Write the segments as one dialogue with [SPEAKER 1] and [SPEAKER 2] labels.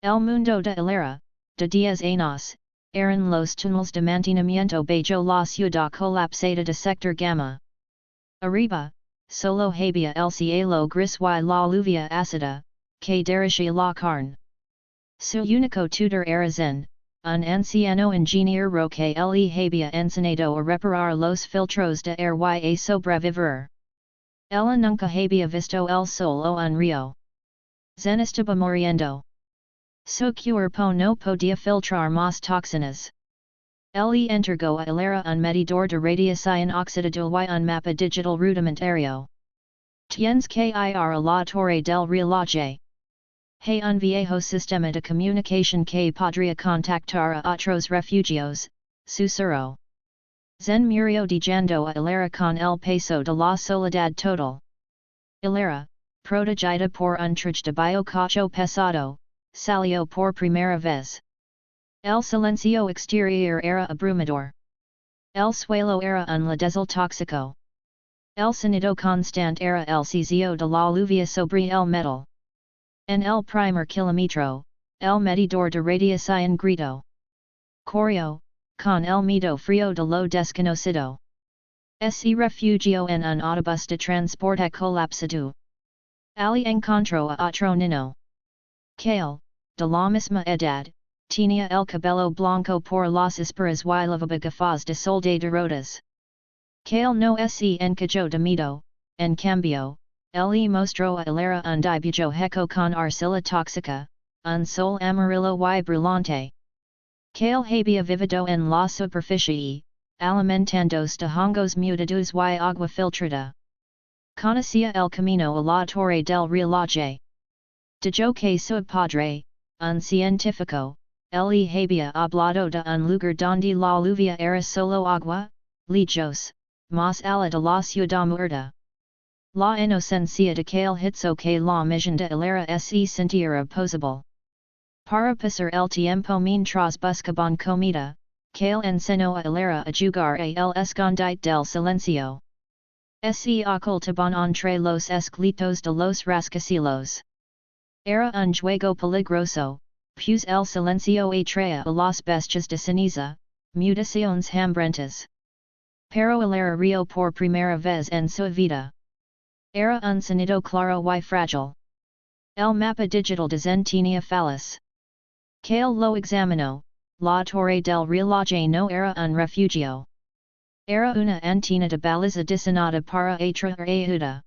[SPEAKER 1] El mundo de hilera, de 10 años, eran los túneles de mantenimiento bajo la ciudad colapsada de sector gamma. Arriba, solo había el cielo gris y la lluvia ácida, que derretía la carne. Su único tutor era Zen, un anciano ingeniero que le había enseñado a reparar los filtros de air y a sobrevivir. Ella nunca había visto el sol o un río. Zen estaba muriendo. Su cuerpo no podía filtrar más toxinas. Le entregó a hilera un medidor de radiación oxidado y un mapa digital rudimentario. Tienes que ir a la torre del reloj. Hay un viejo sistema de comunicación que podría contactar a otros refugios, susurró. Zen murió dejando a hilera con el peso de la soledad total. Hilera, protegida por un traje de biocacho pesado, salió por primera vez. El silencio exterior era abrumador. El suelo era un ladezal tóxico. El sonido constante era el sizzio de la lluvia sobre el metal. En el primer kilómetro, el medidor de radiación gritó. Corrió, con el miedo frío de lo desconocido. Se refugió en un autobús de transporte colapsado. Ali encontró a otro niño. Kale, de la misma edad, tenía el cabello blanco por las esperas y lavaba gafas de sol de rodas. Kale no se encajó de miedo, en cambio, le mostró a hilera un dibujo hecho con arcilla tóxica, un sol amarillo y brillante. Kale había vivido en la superficie, alimentándose de hongos mutados y agua filtrada. Conocía el camino a la torre del reloj. Dijo que su padre, un científico, le había hablado de un lugar donde la lluvia era solo agua, lejos, más allá de la ciudad muerta. La inocencia de Kale hizo que la misión de hilera se sintiera posible. Para pasar el tiempo mientras buscaban comida, Kale enseñó a hilera a jugar a el escondite del silencio. Se ocultaban entre los esqueletos de los rascacielos. Era un juego peligroso, pues el silencio atraía a las bestias de ceniza, mutaciones hambrientas. Pero hilera rió por primera vez en su vida. Era un sonido claro y frágil. El mapa digital de Zen tenía fallas. Kale lo examinó, la torre del reloj no era un refugio. Era una antena de baliza diseñada para atraer ayuda.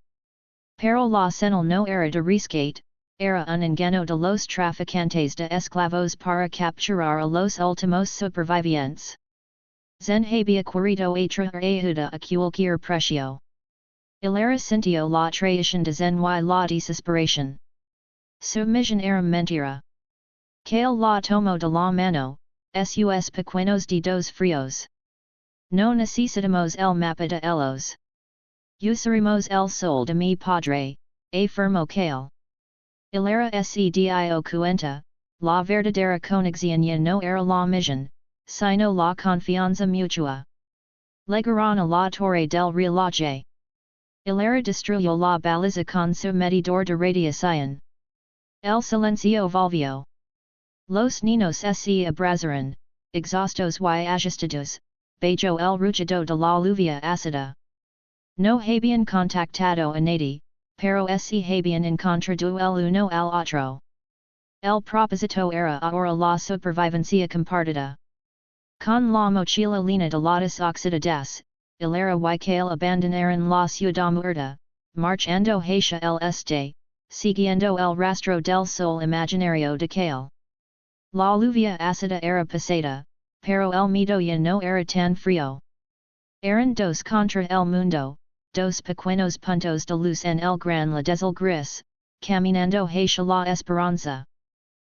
[SPEAKER 1] Pero la señal no era de rescate, era un engaño de los traficantes de esclavos para capturar a los últimos supervivientes. Zen había querido atraer ayuda a cualquier precio. Hilera sintió la traición de Zen y la desesperación. Su misión era mentira. Kale la tomó de la mano, sus pequeños dedos fríos. No necesitamos el mapa de ellos. Usaremos el sol de mi padre, afirmó Kale. Hilera se dio cuenta, la verdadera conexión no era la misión, sino la confianza mutua. Llegaron a la torre del reloj. Hilera destruyó la baliza con su medidor de radiación. El silencio volvió. Los niños se abrazaron, exhaustos y ajustados, bajo el rugido de la lluvia ácida. No habían contactado a nadie, pero se habían encontrado el uno al otro. El propósito era ahora la supervivencia compartida. Con la mochila llena de latas oxidadas, hilera y Kale abandonaron la ciudad muerta, marchando hacia el este, siguiendo el rastro del sol imaginario de Kale. La lluvia ácida era pasada, pero el miedo ya no era tan frío. Eran dos contra el mundo, dos pequeños puntos de luz en el gran ladezal gris, caminando hacia la esperanza.